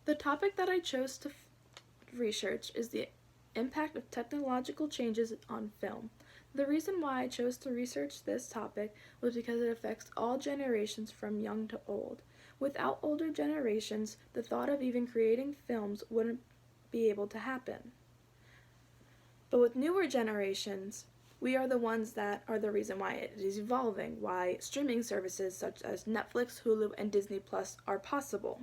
The topic that I chose to research is the impact of technological changes on film. The reason why I chose to research this topic was because it affects all generations from young to old. Without older generations, the thought of even creating films wouldn't be able to happen. But with newer generations, we are the ones that are the reason why it is evolving, why streaming services such as Netflix, Hulu, and Disney Plus are possible.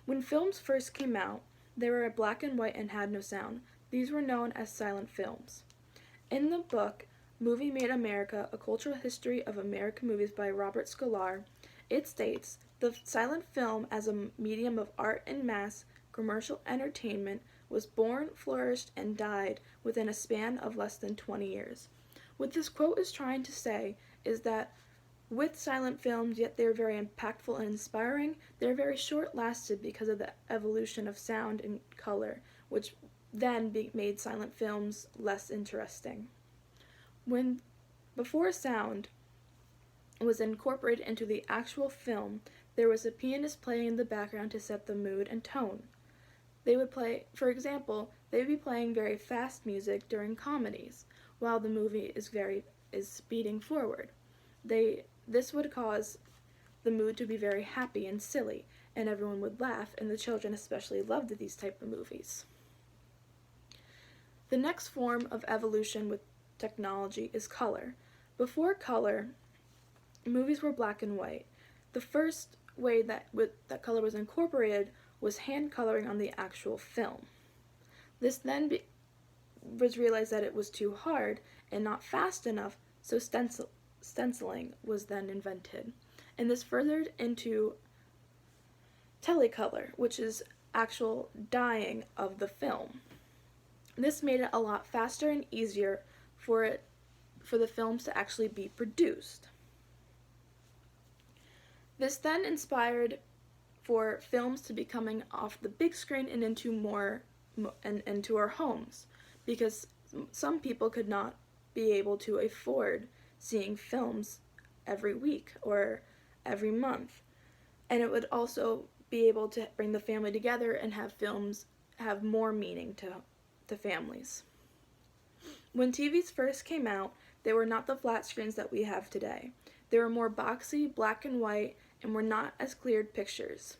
When films first came out, they were black and white and had no sound. These were known as silent films. In the book, Movie Made America, A Cultural History of American Movies by Robert Sklar, it states, the silent film as a medium of art and mass commercial entertainment was born, flourished, and died within a span of less than 20 years. What this quote is trying to say is that with silent films, yet they're very impactful and inspiring, they're very short-lasted because of the evolution of sound and color, which then made silent films less interesting. When before sound was incorporated into the actual film, there was a pianist playing in the background to set the mood and tone. They would play, for example, they would be playing very fast music during comedies, while the movie is speeding forward. This would cause the mood to be very happy and silly, and everyone would laugh, and the children especially loved these type of movies. The next form of evolution with technology is color. Before color, movies were black and white. The first way that color was incorporated was hand coloring on the actual film. This then was realized that it was too hard and not fast enough, so stenciling was then invented. And this furthered into telecolor, which is actual dyeing of the film. This made it a lot faster and easier for the films to actually be produced. This then inspired for films to be coming off the big screen and into our homes, because some people could not be able to afford seeing films every week or every month. And it would also be able to bring the family together and have films have more meaning to families. When TVs first came out, they were not the flat screens that we have today. They were more boxy, black and white, and were not as cleared pictures.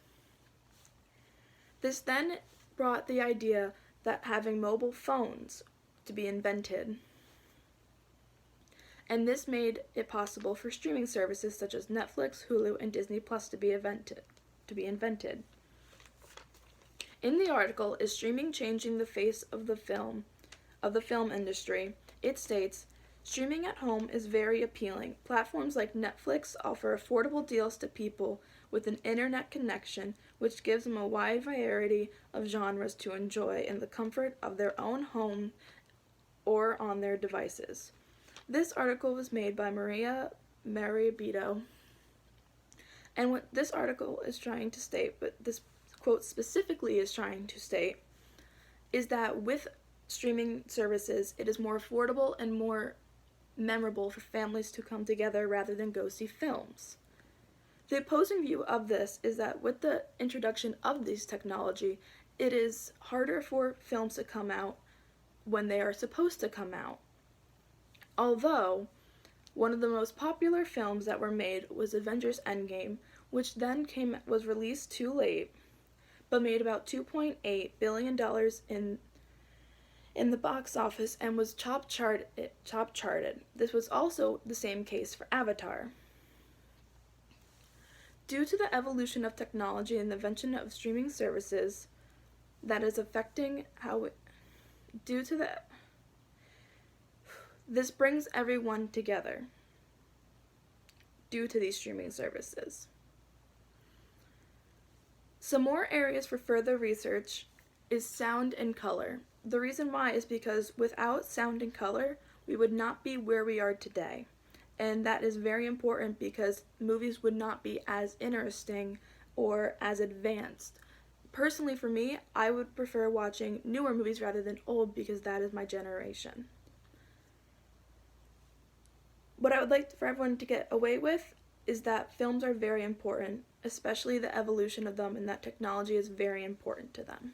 This then brought the idea that having mobile phones to be invented. And this made it possible for streaming services such as Netflix, Hulu, and Disney Plus to be invented. In the article, Is Streaming Changing the Face of the Film Industry? It states, streaming at home is very appealing. Platforms like Netflix offer affordable deals to people with an internet connection, which gives them a wide variety of genres to enjoy in the comfort of their own home or on their devices. This article was made by Maria Maribito, and what this article is trying to state, but this quote specifically is trying to state, is that with streaming services, it is more affordable and more memorable for families to come together rather than go see films. The opposing view of this is that with the introduction of this technology, it is harder for films to come out when they are supposed to come out. Although, one of the most popular films that were made was Avengers Endgame, which then was released too late, but made about $2.8 billion in the box office and was top charted. This was also the same case for Avatar. Due to the evolution of technology and the invention of streaming services that is affecting this brings everyone together due to these streaming services. Some more areas for further research is sound and color. The reason why is because without sound and color, we would not be where we are today. And that is very important because movies would not be as interesting or as advanced. Personally, for me, I would prefer watching newer movies rather than old because that is my generation. What I would like for everyone to get away with is that films are very important, especially the evolution of them, and that technology is very important to them.